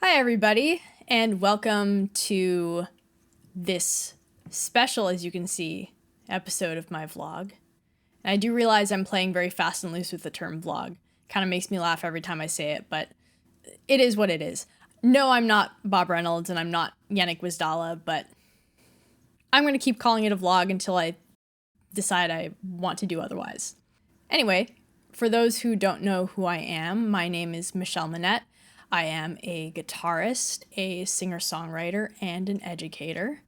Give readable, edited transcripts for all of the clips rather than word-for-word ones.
Hi, everybody, and welcome to this special, as you can see, episode of my vlog. And I do realize I'm playing very fast and loose with the term vlog. Kind of makes me laugh every time I say it, but it is what it is. No, I'm not Bob Reynolds and I'm not Yannick Wisdala, but I'm going to keep calling it a vlog until I decide I want to do otherwise. Anyway, for those who don't know who I am, my name is Michelle Manette. I am a guitarist, a singer-songwriter, and an educator.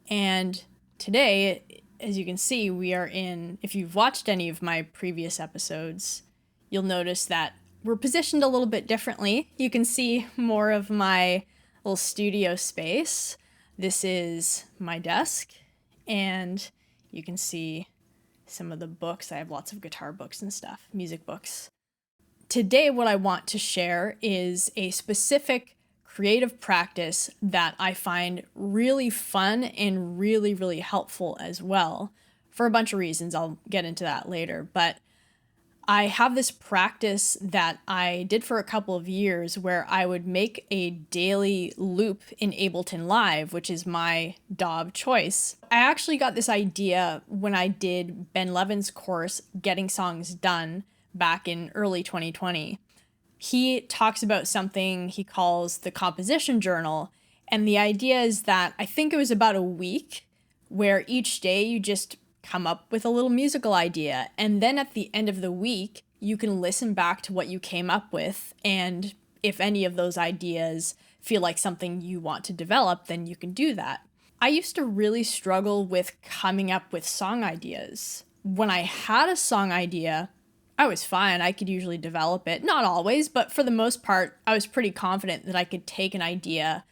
And today, as you can see, we are in, if you've watched any of my previous episodes, you'll notice that we're positioned a little bit differently. You can see more of my little studio space. This is my desk, and you can see some of the books. I have lots of guitar books and stuff, music books. Today, what I want to share is a specific creative practice that I find really fun and really, really helpful as well, for a bunch of reasons. I'll get into that later, but I have this practice that I did for a couple of years where I would make a daily loop in Ableton Live, which is my DAW of choice. I actually got this idea when I did Ben Levin's course, Getting Songs Done, back in early 2020. He talks about something he calls the composition journal, and the idea is that I think it was about a week where each day you just come up with a little musical idea, and then at the end of the week you can listen back to what you came up with, and if any of those ideas feel like something you want to develop, then you can do that. I used to really struggle with coming up with song ideas. When I had a song idea, I was fine. I could usually develop it. Not always, but for the most part, I was pretty confident that I could take an idea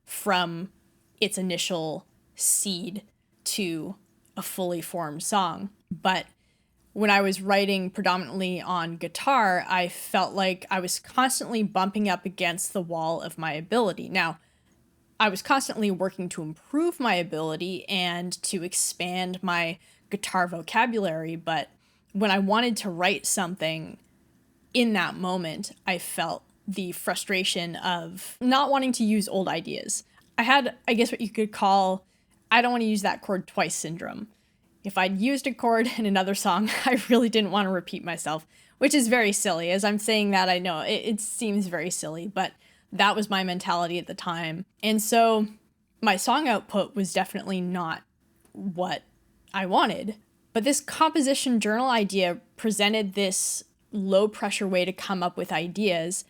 from its initial seed to a fully formed song. But when I was writing predominantly on guitar, I felt like I was constantly bumping up against the wall of my ability. Now, I was constantly working to improve my ability and to expand my guitar vocabulary, but when I wanted to write something in that moment, I felt the frustration of not wanting to use old ideas. I had, I guess what you could call, I don't want to use that chord twice syndrome. If I'd used a chord in another song, I really didn't want to repeat myself, which is very silly. As I'm saying that, I know it seems very silly, but that was my mentality at the time. And so my song output was definitely not what I wanted. But this composition journal idea presented this low pressure way to come up with ideas,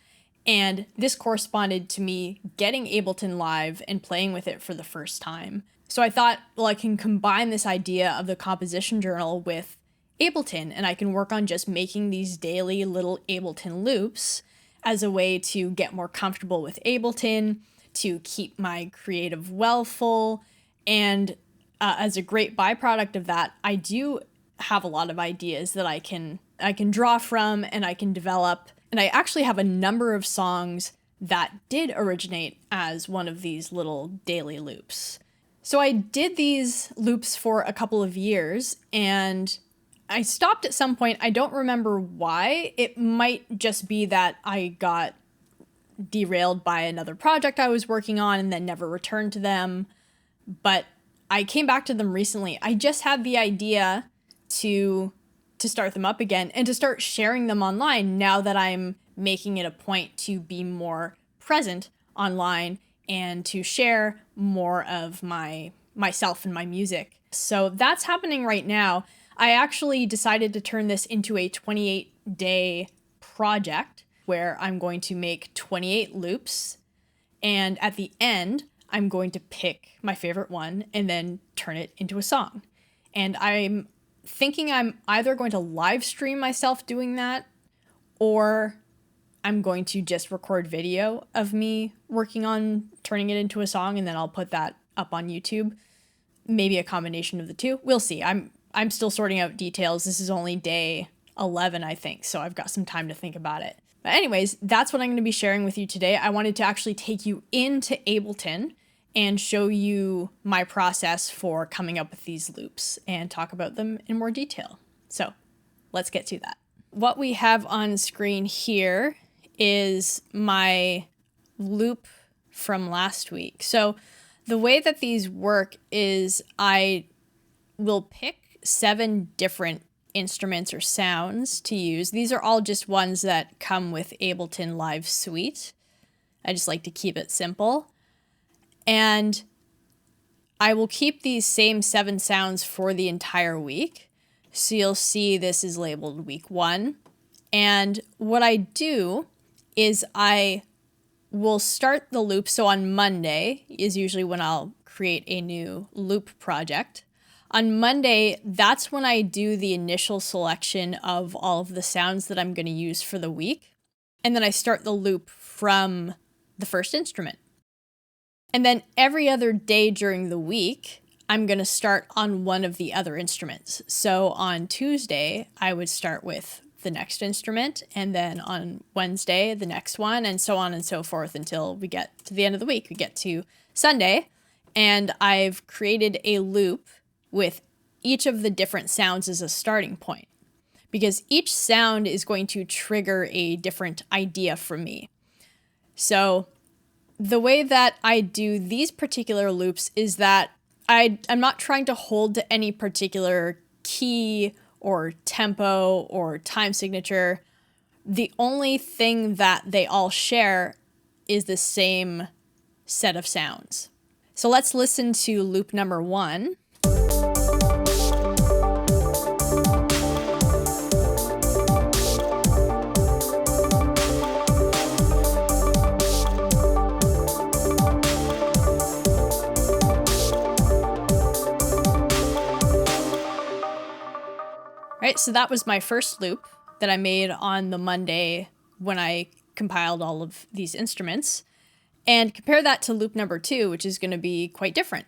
and this corresponded to me getting Ableton Live and playing with it for the first time. So I thought, well, I can combine this idea of the composition journal with Ableton, and I can work on just making these daily little Ableton loops as a way to get more comfortable with Ableton, to keep my creative well full, and as a great byproduct of that, I do have a lot of ideas that I can draw from and I can develop. And I actually have a number of songs that did originate as one of these little daily loops. So I did these loops for a couple of years and I stopped at some point. I don't remember why. It might just be that I got derailed by another project I was working on and then never returned to them. But I came back to them recently. I just had the idea to start them up again and to start sharing them online now that I'm making it a point to be more present online and to share more of myself and my music. So that's happening right now. I actually decided to turn this into a 28-day project where I'm going to make 28 loops, and at the end, I'm going to pick my favorite one and then turn it into a song. And I'm thinking I'm either going to live stream myself doing that, or I'm going to just record video of me working on turning it into a song, and then I'll put that up on YouTube. Maybe a combination of the two. We'll see. I'm still sorting out details. This is only day 11, I think, so I've got some time to think about it. But anyways, that's what I'm going to be sharing with you today. I wanted to actually take you into Ableton and show you my process for coming up with these loops and talk about them in more detail. So let's get to that. What we have on screen here is my loop from last week. So the way that these work is I will pick 7 different instruments or sounds to use. These are all just ones that come with Ableton Live Suite. I just like to keep it simple. And I will keep these same 7 sounds for the entire week. So you'll see this is labeled week 1. And what I do is I will start the loop. So on Monday is usually when I'll create a new loop project. On Monday, that's when I do the initial selection of all of the sounds that I'm going to use for the week. And then I start the loop from the first instrument. And then every other day during the week, I'm going to start on one of the other instruments. So on Tuesday, I would start with the next instrument, and then on Wednesday, the next one, and so on and so forth until we get to the end of the week. We get to Sunday, and I've created a loop with each of the different sounds as a starting point, because each sound is going to trigger a different idea from me. So the way that I do these particular loops is that I'm not trying to hold to any particular key or tempo or time signature. The only thing that they all share is the same set of sounds. So let's listen to loop number 1. Right, so that was my first loop that I made on the Monday when I compiled all of these instruments. And compare that to loop number 2, which is going to be quite different.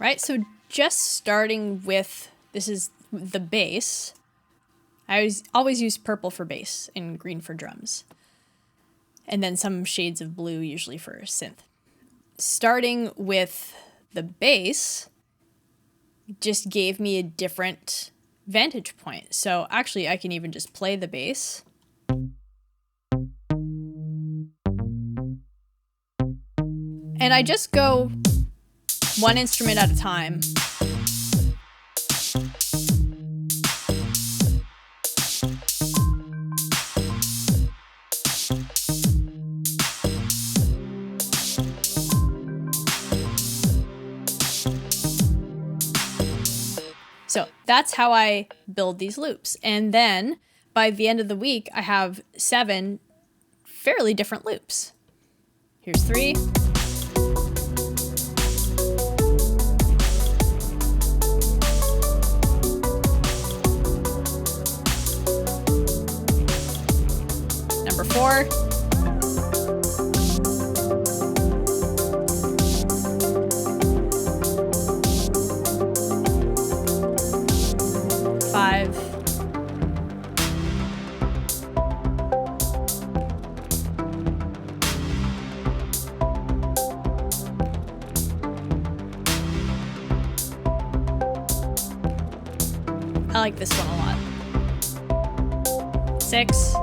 Right, so just starting with, this is the bass. I always use purple for bass and green for drums. And then some shades of blue usually for synth. Starting with the bass just gave me a different vantage point. So actually I can even just play the bass. And I just go one instrument at a time. So that's how I build these loops. And then by the end of the week, I have 7 fairly different loops. Here's 3. Number 4. Five. I like this one a lot. 6.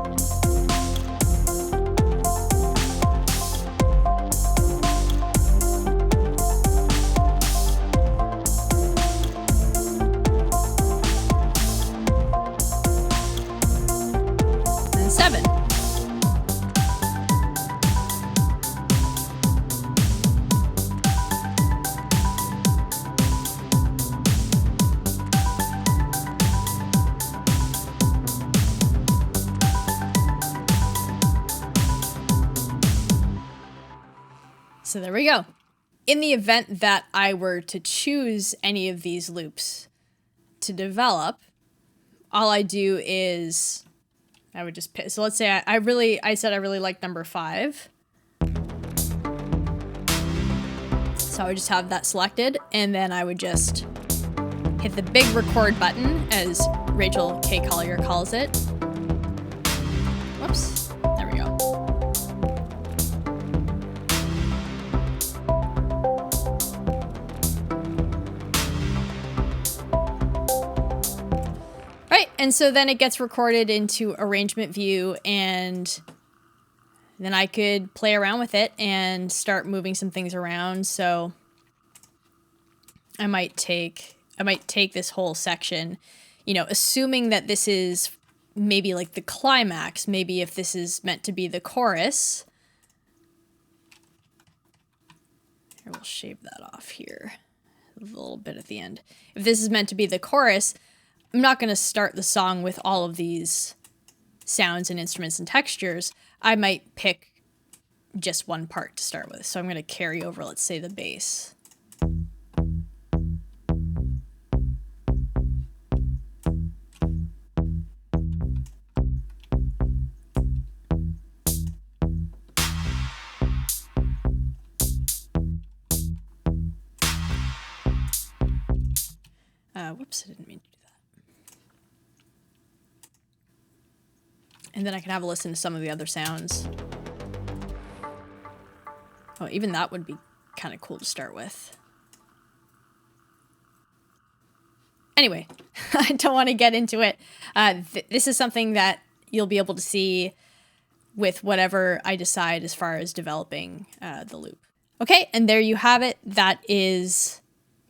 And 7. So there we go. In the event that I were to choose any of these loops to develop, all I do is I would just pick. So let's say I said I really like number 5. So I would just have that selected, and then I would just hit the big record button, as Rachel K. Collier calls it. Whoops, there we go. Right, and so then it gets recorded into arrangement view, and then I could play around with it and start moving some things around. So I might take this whole section, you know, assuming that this is maybe like the climax, maybe if this is meant to be the chorus. Here, we'll shave that off here a little bit at the end. If this is meant to be the chorus, I'm not going to start the song with all of these sounds and instruments and textures. I might pick just one part to start with. So I'm going to carry over, let's say, the bass. Whoops, I didn't mean to do that. And then I can have a listen to some of the other sounds. Oh, even that would be kind of cool to start with. Anyway, I don't want to get into it. This is something that you'll be able to see with whatever I decide as far as developing the loop. Okay, and there you have it. That is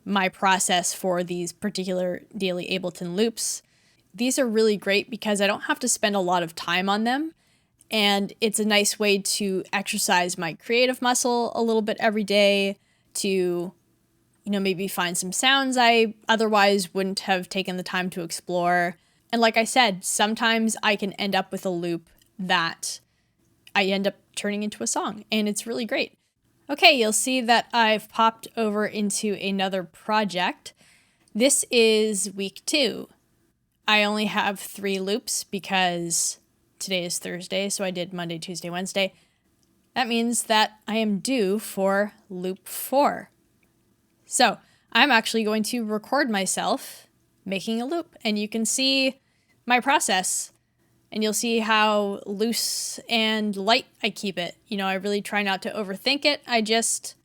my process for these particular daily Ableton loops. These are really great because I don't have to spend a lot of time on them. And it's a nice way to exercise my creative muscle a little bit every day, to, you know, maybe find some sounds I otherwise wouldn't have taken the time to explore. And like I said, sometimes I can end up with a loop that I end up turning into a song, and it's really great. Okay, you'll see that I've popped over into another project. This is week 2. I only have 3 loops because today is Thursday, so I did Monday, Tuesday, Wednesday. That means that I am due for loop 4. So I'm actually going to record myself making a loop, and you can see my process, and you'll see how loose and light I keep it. You know, I really try not to overthink it. I just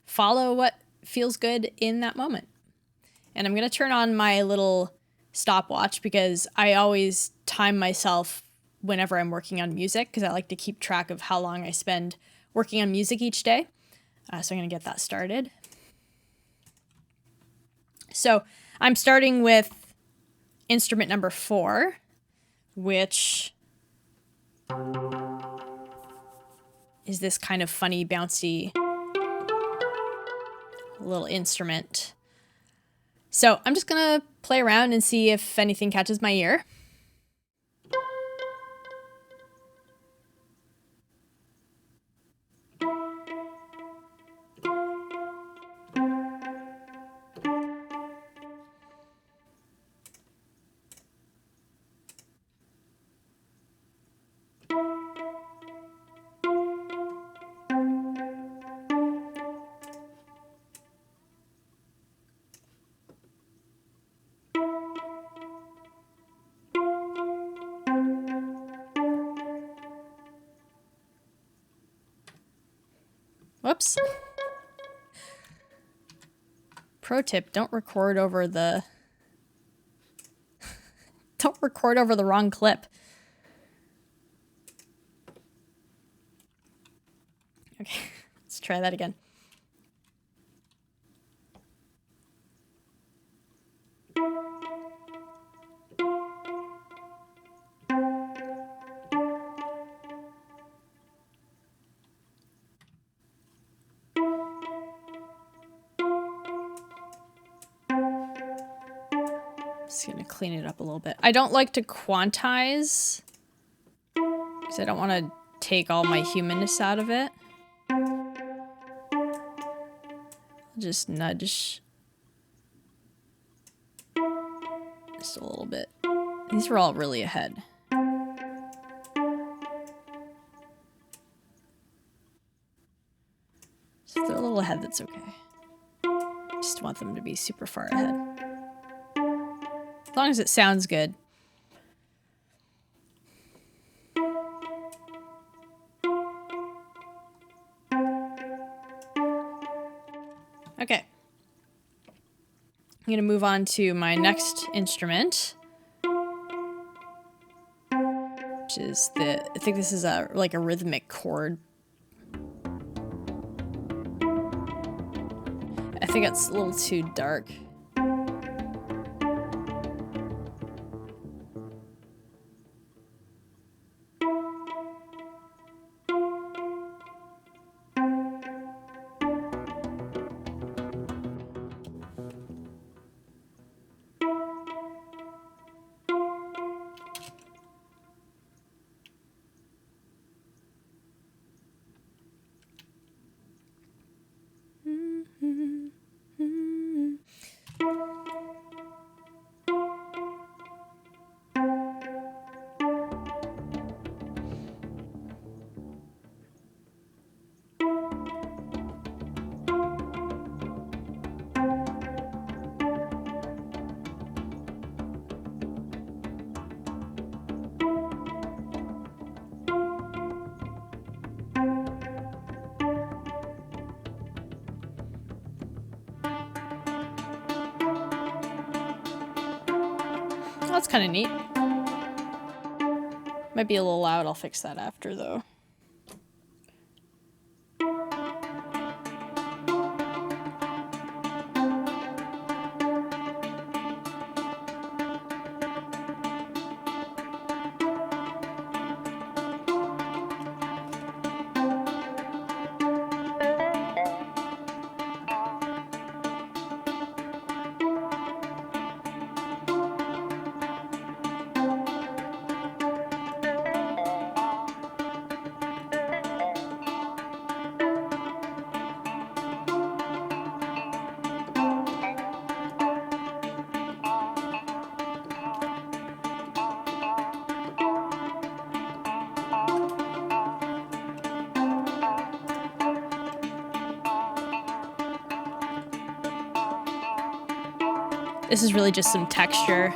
follow what feels good in that moment. And I'm going to turn on my little stopwatch because I always time myself whenever I'm working on music, because I like to keep track of how long I spend working on music each day. So I'm going to get that started. So I'm starting with instrument number 4, which is this kind of funny, bouncy little instrument. So I'm just gonna play around and see if anything catches my ear. Whoops. Pro tip, don't record over the wrong clip. Okay, let's try that again. Just gonna clean it up a little bit. I don't like to quantize because I don't want to take all my humanness out of it. I'll just nudge just a little bit. These are all really ahead. So if they're a little ahead, that's okay. Just want them to be super far ahead. As long as it sounds good. Okay. I'm going to move on to my next instrument, which is I think this is like a rhythmic chord. I think it's a little too dark. That's kind of neat. Might be a little loud. I'll fix that after, though. This is really just some texture.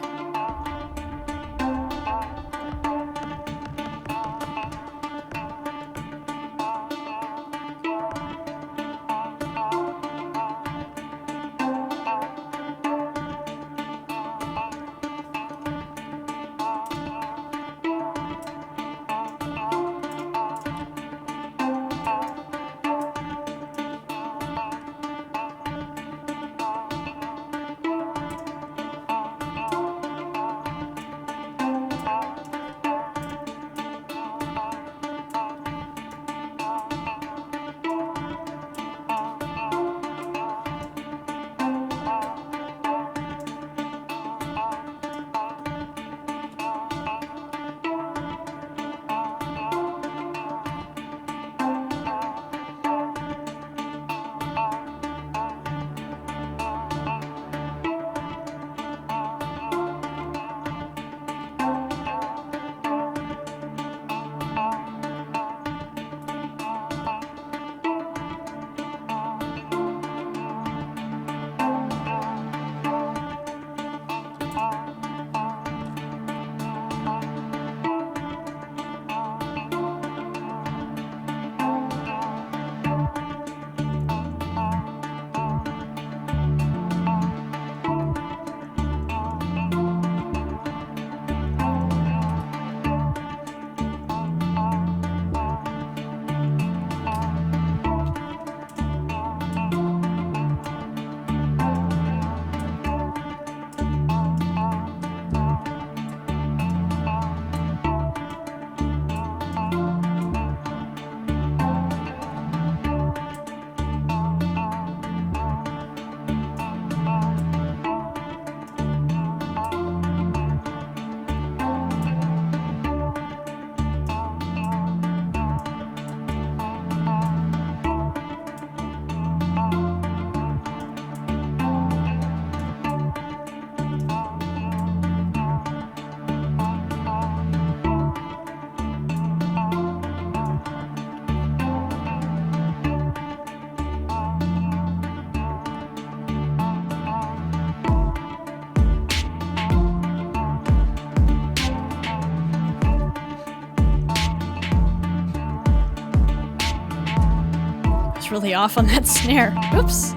totally off on that snare. Oops.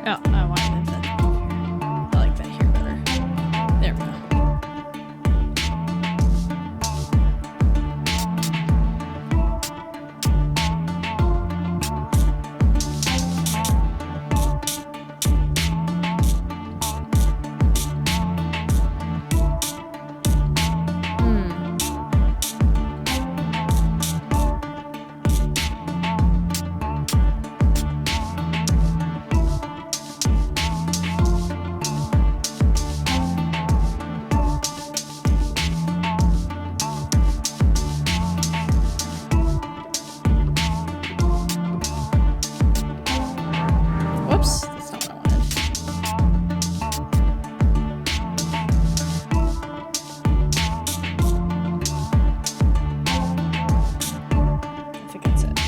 Oh, I wanted that here. I like that here better. There we go. Whoops, that's not what I wanted. I think that's it.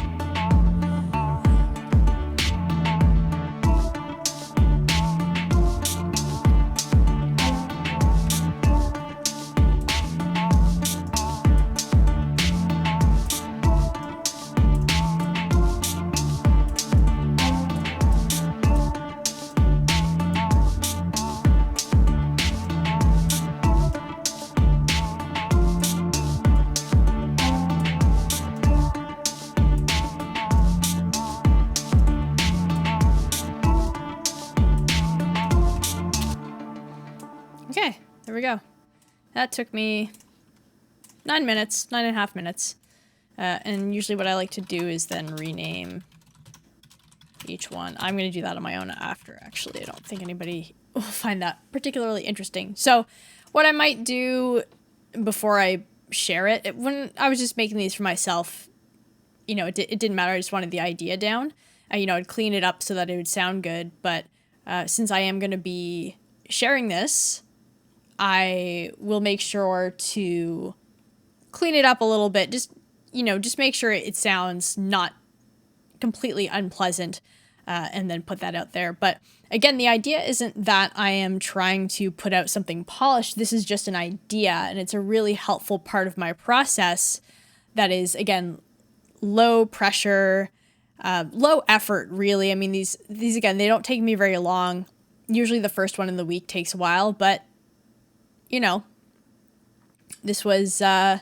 Okay, there we go. That took me 9.5 minutes. And usually what I like to do is then rename each one. I'm going to do that on my own after, actually. I don't think anybody will find that particularly interesting. So what I might do before I share it, when I was just making these for myself, you know, it didn't matter. I just wanted the idea down. You know, I'd clean it up so that it would sound good. But since I am going to be sharing this, I will make sure to clean it up a little bit. Just, you know, just make sure it sounds not completely unpleasant, and then put that out there. But again, the idea isn't that I am trying to put out something polished. This is just an idea, and it's a really helpful part of my process that is, again, low pressure, low effort, really. I mean, these again, they don't take me very long. Usually the first one in the week takes a while, but you know, this was a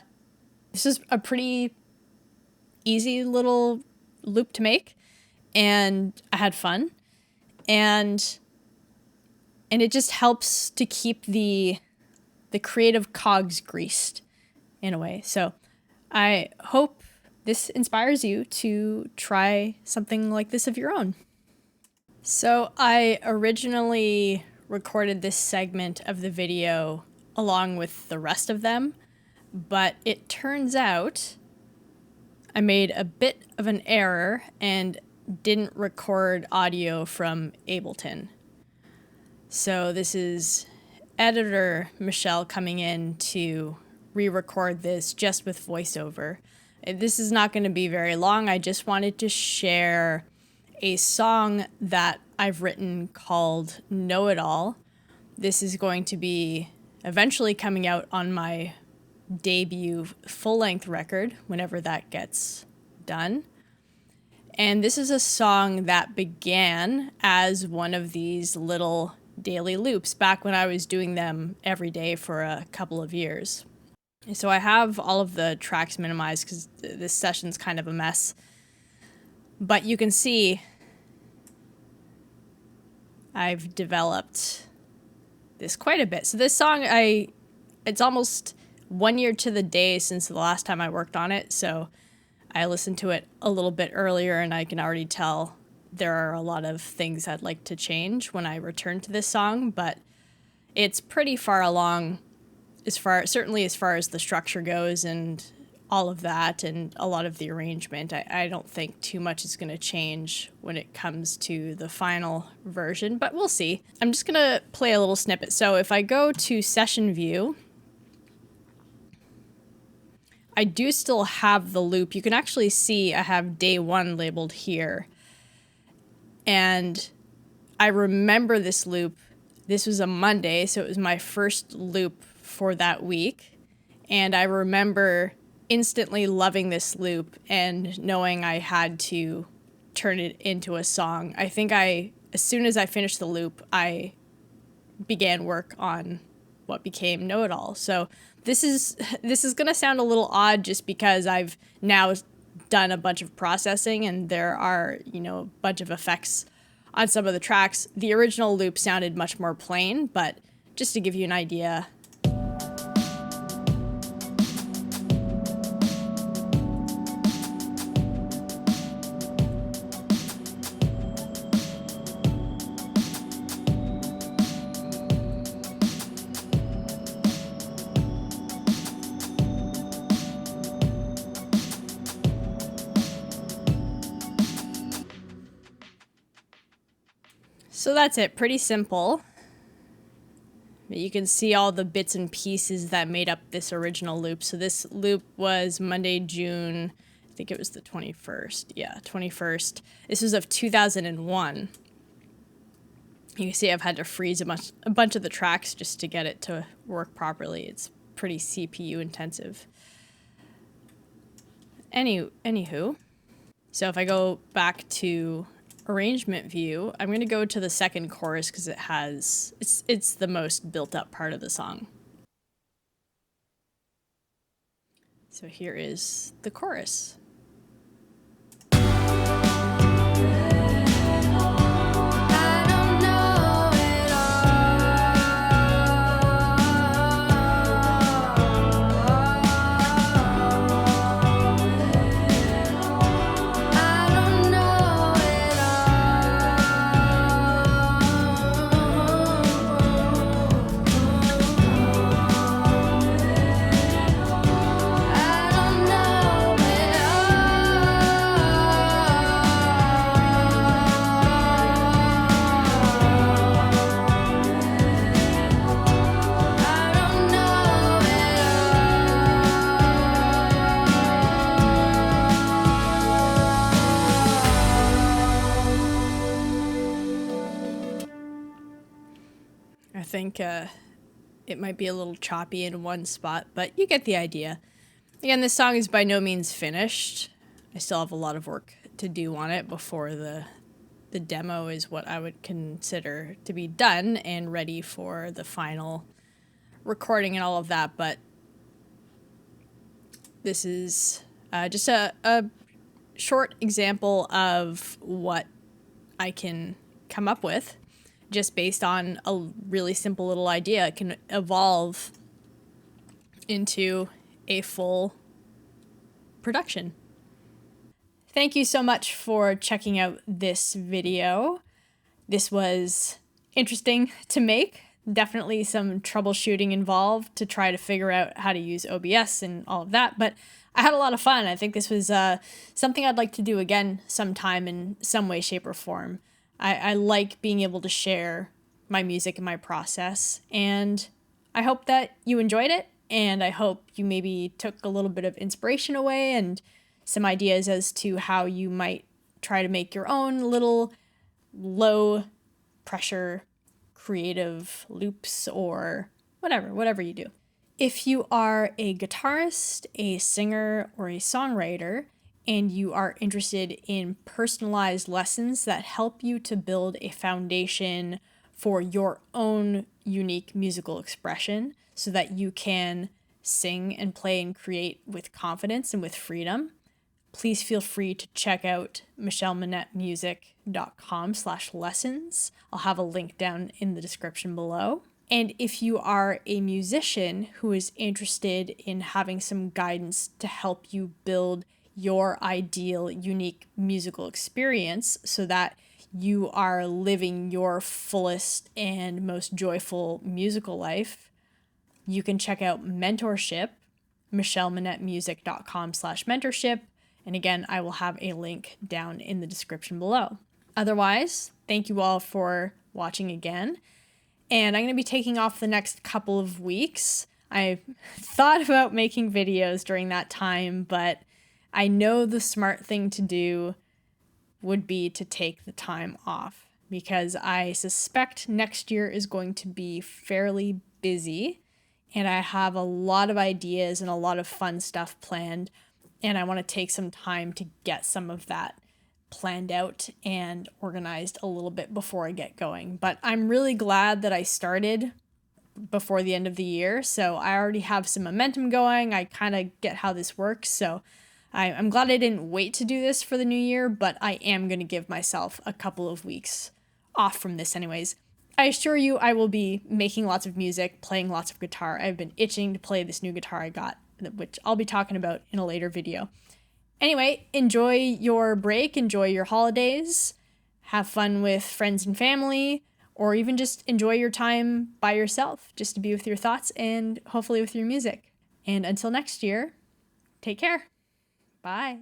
pretty easy little loop to make, and I had fun, and it just helps to keep the creative cogs greased in a way. So I hope this inspires you to try something like this of your own. So I originally recorded this segment of the video along with the rest of them, but it turns out I made a bit of an error and didn't record audio from Ableton. So this is editor Michelle coming in to re-record this just with voiceover. This is not going to be very long. I just wanted to share a song that I've written called Know It All. This is going to be eventually coming out on my debut full-length record, whenever that gets done. And this is a song that began as one of these little daily loops back when I was doing them every day for a couple of years. So I have all of the tracks minimized because this session's kind of a mess. But you can see I've developed this quite a bit. So this song, it's almost 1 year to the day since the last time I worked on it. So I listened to it a little bit earlier, and I can already tell there are a lot of things I'd like to change when I return to this song, but it's pretty far along certainly as far as the structure goes and all of that and a lot of the arrangement, I don't think too much is going to change when it comes to the final version, but we'll see. I'm just going to play a little snippet. So if I go to session view, I do still have the loop. You can actually see I have day 1 labeled here. And I remember this loop. This was a Monday, so it was my first loop for that week. And I remember instantly loving this loop and knowing I had to turn it into a song. I think as soon as I finished the loop, I began work on what became Know It All. So this is going to sound a little odd just because I've now done a bunch of processing and there are, a bunch of effects on some of the tracks. The original loop sounded much more plain, but just to give you an idea. So that's it, pretty simple. But you can see all the bits and pieces that made up this original loop. So this loop was Monday, June, I think it was the 21st. Yeah, 21st. This was of 2001. You can see I've had to freeze a bunch of the tracks just to get it to work properly. It's pretty CPU intensive. Anywho, so if I go back to arrangement view, I'm going to go to the second chorus because it's the most built up part of the song. So here is the chorus. I think it might be a little choppy in one spot, but you get the idea. Again, this song is by no means finished. I still have a lot of work to do on it before the demo is what I would consider to be done and ready for the final recording and all of that. But this is just a short example of what I can come up with just based on a really simple little idea. It can evolve into a full production. Thank you so much for checking out this video. This was interesting to make. Definitely some troubleshooting involved to try to figure out how to use OBS and all of that, but I had a lot of fun. I think this was something I'd like to do again sometime in some way, shape, or form. I like being able to share my music and my process, and I hope that you enjoyed it, and I hope you maybe took a little bit of inspiration away and some ideas as to how you might try to make your own little low pressure creative loops or whatever you do. If you are a guitarist, a singer, or a songwriter, and you are interested in personalized lessons that help you to build a foundation for your own unique musical expression so that you can sing and play and create with confidence and with freedom, please feel free to check out michellemanettemusic.com/lessons. I'll have a link down in the description below. And if you are a musician who is interested in having some guidance to help you build your ideal, unique musical experience so that you are living your fullest and most joyful musical life, you can check out mentorship, michellemanettemusic.com/mentorship. And again, I will have a link down in the description below. Otherwise, thank you all for watching again. And I'm going to be taking off the next couple of weeks. I thought about making videos during that time, but I know the smart thing to do would be to take the time off, because I suspect next year is going to be fairly busy, and I have a lot of ideas and a lot of fun stuff planned, and I want to take some time to get some of that planned out and organized a little bit before I get going. But I'm really glad that I started before the end of the year, so I already have some momentum going. I kind of get how this works, so I'm glad I didn't wait to do this for the new year, but I am going to give myself a couple of weeks off from this anyways. I assure you I will be making lots of music, playing lots of guitar. I've been itching to play this new guitar I got, which I'll be talking about in a later video. Anyway, enjoy your break, enjoy your holidays, have fun with friends and family, or even just enjoy your time by yourself, just to be with your thoughts and hopefully with your music. And until next year, take care. Bye.